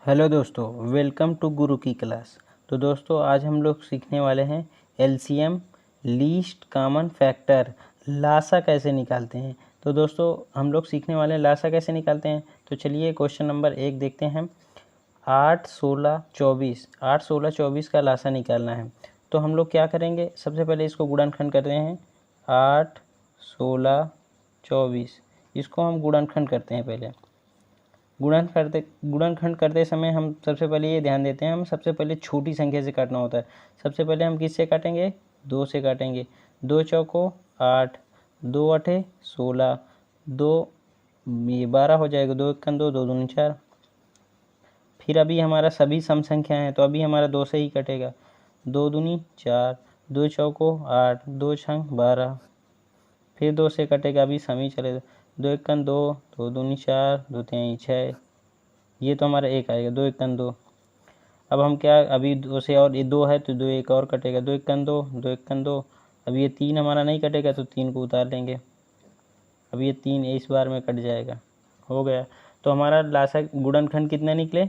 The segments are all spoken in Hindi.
हेलो दोस्तों, वेलकम टू गुरु की क्लास। तो दोस्तों आज हम लोग सीखने वाले हैं एलसीएम, लीस्ट कॉमन फैक्टर, लासा कैसे निकालते हैं। तो दोस्तों हम लोग सीखने वाले हैं लासा कैसे निकालते हैं। तो चलिए क्वेश्चन नंबर 1 देखते हैं। 8, 16, 24, 8, 16, 24 का लासा निकालना है। तो हम लोग क्या करेंगे, सबसे पहले इसको गुणनखंड करते हैं। 8, 16, 24 इसको हम गुणनखंड करते हैं। पहले गुणनखंड करते समय हम सबसे पहले ये ध्यान देते हैं, हम सबसे पहले छोटी संख्या से काटना होता है। सबसे पहले हम किससे काटेंगे, 2 से काटेंगे। 2 चौको 8, 2 अठे 16, 2 ये 12 हो जाएगा। 2 एकन 2, 2 दूनी 4। फिर अभी हमारा सभी सम संख्या है तो अभी हमारा 2 से ही कटेगा। 2 दूनी 4, 2 चौको 8, 2 छंग 12। फिर 2 से कटेगा, अभी सम ही चलेगा। 2 एकन 2, 2 दूनी 4, 2 तिहाई 6। ये तो हमारा 1 आएगा। 2 एकन 2। अब हम क्या, अभी 2 से और ये 2 है तो 2 एक और कटेगा। 2 एकन 2, 2 एकन 2। अब ये 3 हमारा नहीं कटेगा तो 3 को उतार लेंगे। अब ये 3 इस बार में कट जाएगा। हो गया। तो हमारा लासा गुणनखंड कितने निकले,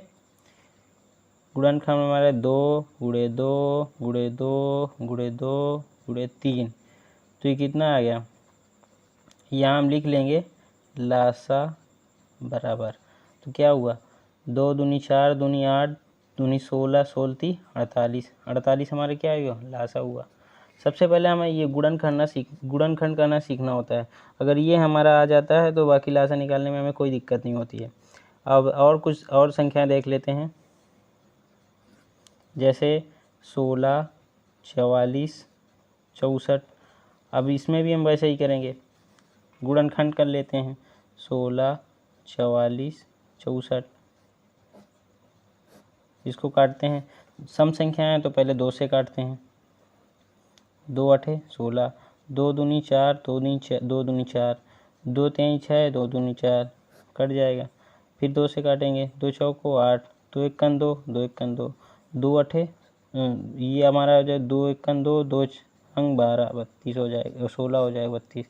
गुणनखंड हमारा 2 गुणे 2 गुणे 2 गुणे 2 गुणे 3। तो ये कितना आ गया, यहाँ हम लिख लेंगे लासा बराबर। तो क्या हुआ, 2 दूनी 4, दूनी 8, दूनी 16, 16 ती 48। 48 हमारे क्या हुआ, लासा हुआ। सबसे पहले हमें ये गुणनखंड करना सीखना होता है। अगर ये हमारा आ जाता है तो बाकी लासा निकालने में हमें कोई दिक्कत नहीं होती है। अब और कुछ और संख्या देख लेते हैं, जैसे 16, 44, 64। अब इसमें भी हम वैसे ही करेंगे, गुणनखंड कर लेते हैं। 16, 44, 64 इसको काटते हैं। सम संख्या है तो पहले 2 से काटते हैं। 2 अठे 16, 2 दूनी 4, 2 दूनी 4, 2 तिहाई 6, 2 दूनी 4 कट जाएगा। फिर 2 से काटेंगे। 2 चौको 8, 2 एकन 2, 2 एकन 2, 2 अठे ये हमारा हो जाए 2 एकन 2, 2 छंग 12, 32 हो जाएगा। 16 हो जाएगा 32।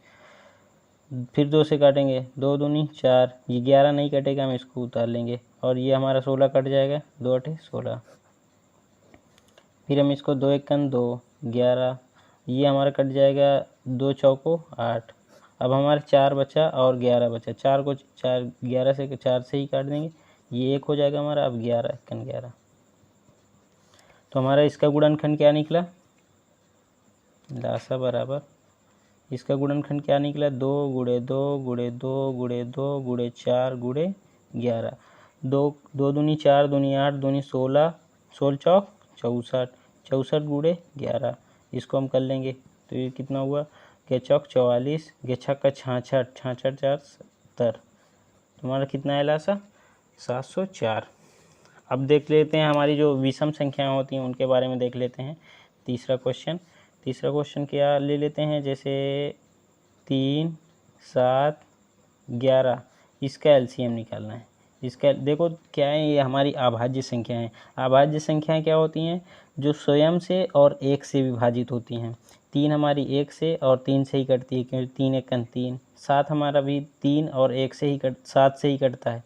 फिर 2 से काटेंगे। 2 दूनी 4, ये 11 नहीं कटेगा, हम इसको उतार लेंगे और ये हमारा 16 कट जाएगा। 2 अठे 16। फिर हम इसको 2 एकन 2, 11, ये हमारा कट जाएगा। 2 चौको 8। अब हमारे 4 बचा और 11 बचा। 4 को 4 11 से 4 से ही काट देंगे, ये 1 हो जाएगा हमारा। अब 11 एकन 11। तो हमारा इसका गुणनखंड क्या निकला, लासा बराबर इसका गुणनखंड क्या निकला, 2 गुणे 2 गुणे 2 गुणे 2 गुणे 4 गुणे 11। 2 दूनी 4, दूनी 8, दूनी 16, 16 चौक 64, 64 गुणे 11। इसको हम कर लेंगे तो ये कितना हुआ, के चौक 44, के छक का 66, 66 4 70। तुम्हारा कितना है लासा, 704। अब देख लेते हैं हमारी जो विषम संख्याएं होती हैं उनके बारे में देख लेते हैं। तीसरा क्वेश्चन क्या ले लेते हैं, जैसे 3, 7, 11 इसका एलसीएम निकालना है। इसका देखो क्या है, ये हमारी अभाज्य संख्या है। अभाज्य संख्याएं क्या होती हैं, जो स्वयं से और 1 से विभाजित होती हैं। 3 हमारी 1 से और 3 से ही कटती है, क्योंकि 3 एकन 3। 7 हमारा भी 3 और 1 से ही 7 से ही कटता है,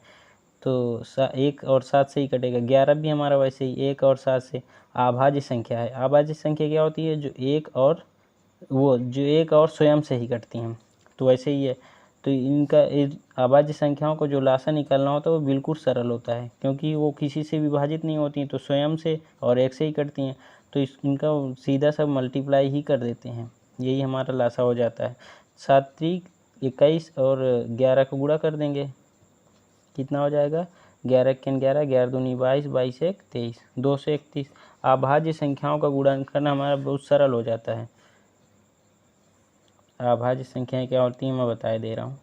तो 1 और 7 से ही कटेगा। 11 भी हमारा वैसे ही 1 और 7 से। अभाज्य संख्या है। अभाज्य संख्या क्या होती है, जो एक और स्वयं से ही कटती हैं, तो वैसे ही है। तो इनका अभाज्य संख्याओं को जो लासा निकालना होता है वो बिल्कुल सरल होता है, क्योंकि वो किसी से विभाजित नहीं होती हैं, तो स्वयं से और 1 से ही कटती हैं, तो इनका सीधा सब मल्टीप्लाई ही कर देते हैं, यही हमारा लासा हो जाता है। 7 21 और 11 को गुणा कर देंगे, कितना हो जाएगा, 11 एकन 11, 11 दूनी 22, 22 एक 23, 2 से 31। अभाज्य संख्याओं का गुणन करना हमारा बहुत सरल हो जाता है। अभाज्य संख्याएं क्या होती हैं मैं बता दे रहा हूँ।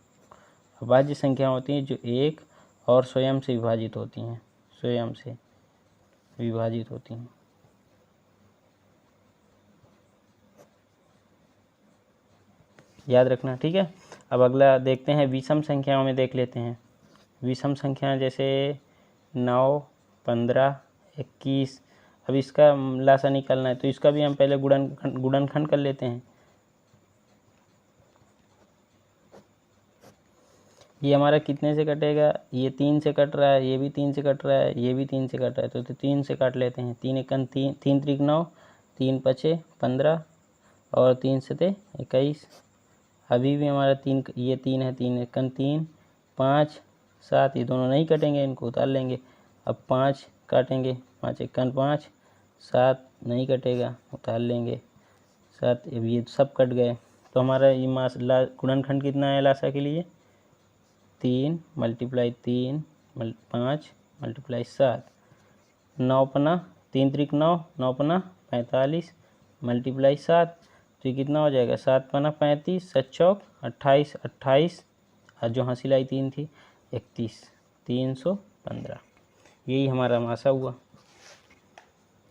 अभाज्य संख्या होती हैं जो 1 और स्वयं से विभाजित होती हैं, स्वयं से विभाजित होती हैं। याद रखना, ठीक है। अब अगला देखते हैं, विषम संख्याओं में देख लेते हैं। विषम संख्याएं जैसे 9, 15, 21। अब इसका लासा निकालना है तो इसका भी हम पहले गुणनखंड कर लेते हैं। ये हमारा कितने से कटेगा, ये 3 से कट रहा है, ये भी 3 से कट रहा है, ये भी 3 से कट रहा है, तो 3 से काट लेते हैं। 3 एकन 3, 3 त्रिक 9, 3 पचे 15 और 3 सते 21। अभी भी हमारा 3, ये 3 है, 3 एकन 3, 5 7, ये दोनों नहीं कटेंगे, इनको उतार लेंगे। अब 5 काटेंगे, 5 एकन 5, 7 नहीं कटेगा, उतार लेंगे 7, अब ये सब कट गए। तो हमारा ये गुणनखंड कितना है लासा के लिए, 3 मल्टीप्लाई 3 5 मल्टीप्लाई 7, 9 पना 3 त्रिक 9, 9 पना 45 मल्टीप्लाई 7, तो ये कितना हो जाएगा, 7 पना 35, 7 चौक 28, 28 और जो हासिल आई 3 थी 31, 315। यही हमारा मासा हुआ।